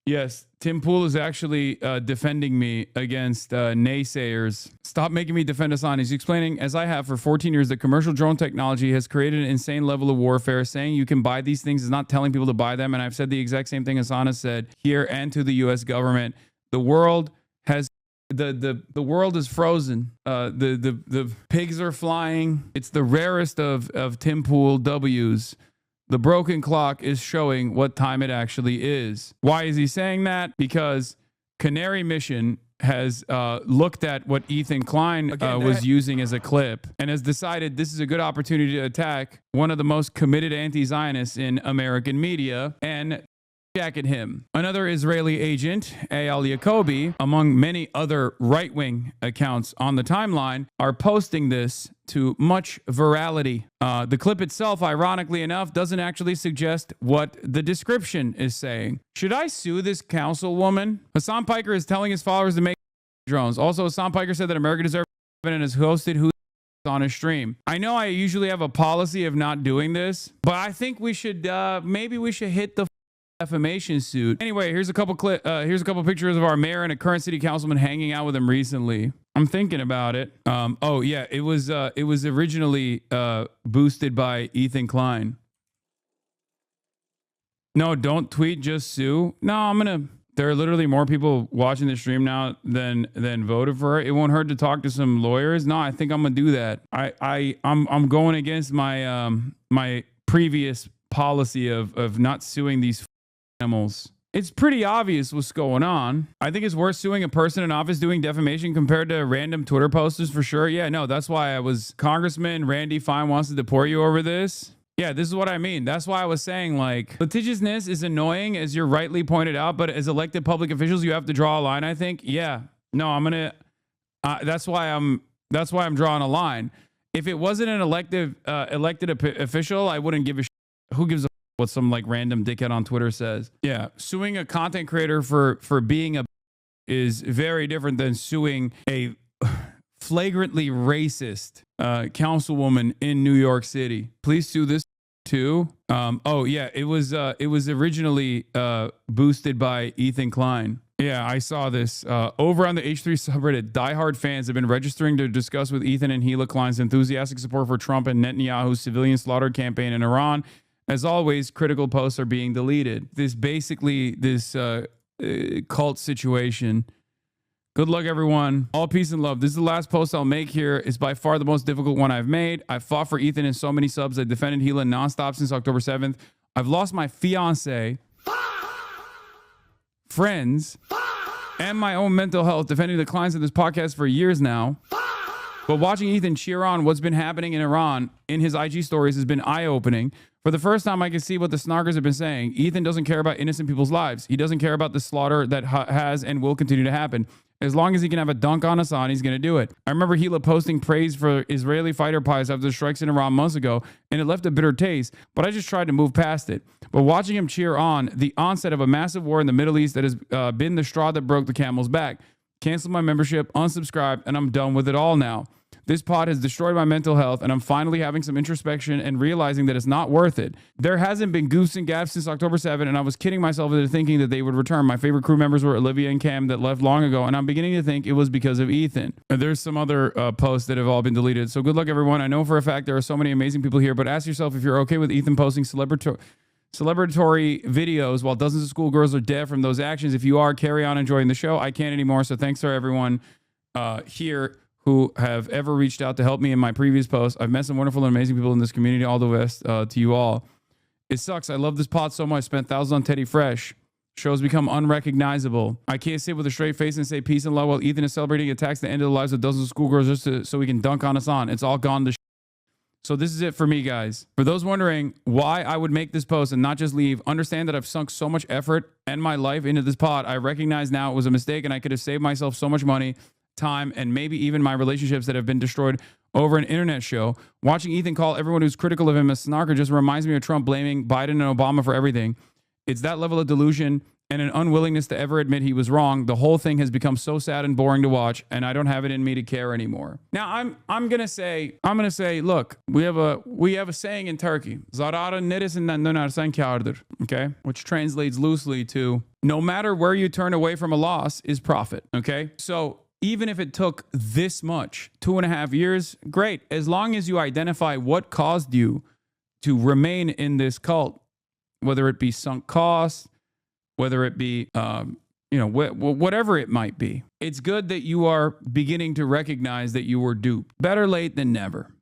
Yes, Tim Pool is actually defending me against naysayers. Stop making me defend Hasan. He's explaining, as I have for 14 years, that commercial drone technology has created an insane level of warfare. Saying you can buy these things is not telling people to buy them. And I've said the exact same thing Hasan has said here and to the U.S. government. The world has the world is frozen. The pigs are flying. It's the rarest of Tim Pool W's. The broken clock is showing what time it actually is. Why is he saying that? Because Canary Mission has looked at what Ethan Klein was using as a clip and has decided this is a good opportunity to attack one of the most committed anti-Zionists in American media and jacket him. Another Israeli agent, Eyal Yacobi, among many other right-wing accounts on the timeline, are posting this to much virality. The clip itself, ironically enough, doesn't actually suggest what the description is saying. Should I sue this councilwoman? Hasan Piker is telling his followers to make drones. Also, Hasan Piker said that America deserves and has hosted who on his stream. I know I usually have a policy of not doing this, but I think we should maybe we should hit the defamation suit. Anyway, here's a couple pictures of our mayor and a current city councilman hanging out with him recently. I'm thinking about it. Oh yeah, it was originally boosted by Ethan Klein. No, don't tweet, just sue. No, there are literally more people watching the stream now than voted for it. It won't hurt to talk to some lawyers. No, I think I'm gonna do that. I'm going against my my previous policy of not suing these animals. It's pretty obvious what's going on. I think it's worth suing a person in office doing defamation compared to random Twitter posters for sure. Yeah, no, that's why I was Congressman Randy Fine wants to deport you over this. Yeah, this is what I mean. That's why I was saying, like, litigiousness is annoying, as you're rightly pointed out, but as elected public officials, you have to draw a line, I think. Yeah, no, I'm gonna. That's why I'm drawing a line. If it wasn't an elected official, I wouldn't give a shit. Who gives a what some like random dickhead on Twitter says? Yeah, suing a content creator for being a is very different than suing a flagrantly racist councilwoman in New York City. Please sue this too. Oh yeah, it was originally boosted by Ethan Klein. Yeah, I saw this. Over on the H3 subreddit, diehard fans have been registering to discuss with Ethan and Hila Klein's enthusiastic support for Trump and Netanyahu's civilian slaughter campaign in Iran. As always, critical posts are being deleted. This cult situation. Good luck, everyone. All peace and love. This is the last post I'll make here. It's by far the most difficult one I've made. I've fought for Ethan in so many subs. I defended Hila nonstop since October 7th. I've lost my fiance, friends, and my own mental health defending the Kleins of this podcast for years now. But watching Ethan cheer on what's been happening in Iran in his IG stories has been eye-opening. For the first time, I can see what the snarkers have been saying. Ethan doesn't care about innocent people's lives. He doesn't care about the slaughter that has and will continue to happen. As long as he can have a dunk on Hasan, he's going to do it. I remember Hila posting praise for Israeli fighter pilots after the strikes in Iran months ago, and it left a bitter taste, but I just tried to move past it. But watching him cheer on the onset of a massive war in the Middle East that has been the straw that broke the camel's back. Canceled my membership, unsubscribed, and I'm done with it all now. This pod has destroyed my mental health, and I'm finally having some introspection and realizing that it's not worth it. There hasn't been goofs and gaffes since October 7th, and I was kidding myself into thinking that they would return. My favorite crew members were Olivia and Cam that left long ago, and I'm beginning to think it was because of Ethan. And there's some other posts that have all been deleted. So good luck, everyone. I know for a fact there are so many amazing people here, but ask yourself if you're okay with Ethan posting celebratory videos while dozens of schoolgirls are dead from those actions. If you are, carry on enjoying the show. I can't anymore, so thanks to everyone here who have ever reached out to help me in my previous posts. I've met some wonderful and amazing people in this community. All the best to you all. It sucks. I love this pod so much. Spent thousands on Teddy Fresh. Shows become unrecognizable. I can't sit with a straight face and say peace and love while Ethan is celebrating attacks the end of the lives of dozens of schoolgirls just so we can dunk on Hasan. It's all gone to shit. So this is it for me, guys. For those wondering why I would make this post and not just leave, understand that I've sunk so much effort and my life into this pod. I recognize now it was a mistake and I could have saved myself so much money, time, and maybe even my relationships that have been destroyed over an internet show. Watching Ethan call everyone who's critical of him a snarker just reminds me of Trump blaming Biden and Obama for everything. It's that level of delusion and an unwillingness to ever admit he was wrong. The whole thing has become so sad and boring to watch, and I don't have it in me to care anymore. Now I'm gonna say, look, we have a saying in Turkey, zararın neresinden dönersen kârdır, okay, which translates loosely to no matter where you turn away from a loss is profit. Okay, so even if it took this much, 2.5 years, great, as long as you identify what caused you to remain in this cult, whether it be sunk costs, whether it be, whatever it might be. It's good that you are beginning to recognize that you were duped. Better late than never.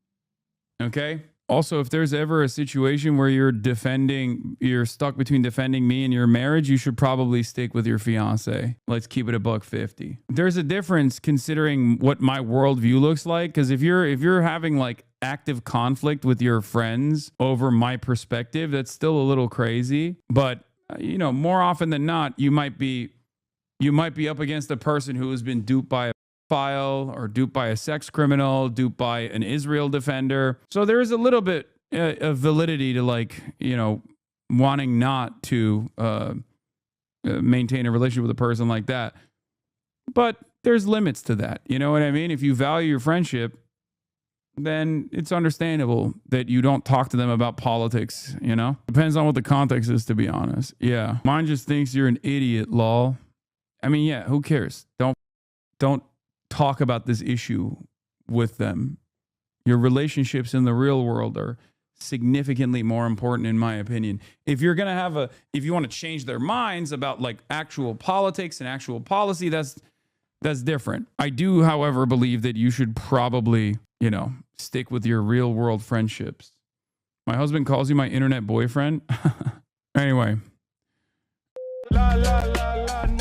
Okay? Also, if there's ever a situation where you're stuck between defending me and your marriage, you should probably stick with your fiance. Let's keep it $150. There's a difference considering what my worldview looks like. Because if you're having like active conflict with your friends over my perspective, that's still a little crazy. But more often than not, you might be up against a person who has been duped by a pedophile or duped by a sex criminal, duped by an Israel defender. So there is a little bit of validity to wanting not to maintain a relationship with a person like that. But there's limits to that. You know what I mean? If you value your friendship, then it's understandable that you don't talk to them about politics, Depends on what the context is, to be honest. Yeah. Mine just thinks you're an idiot, lol. I mean, yeah, who cares? Don't talk about this issue with them. Your relationships in the real world are significantly more important, in my opinion. If you're going to if you want to change their minds about like actual politics and actual policy, that's different. I do, however, believe that you should probably, stick with your real world friendships. My husband calls you my internet boyfriend. Anyway. La, la, la, la.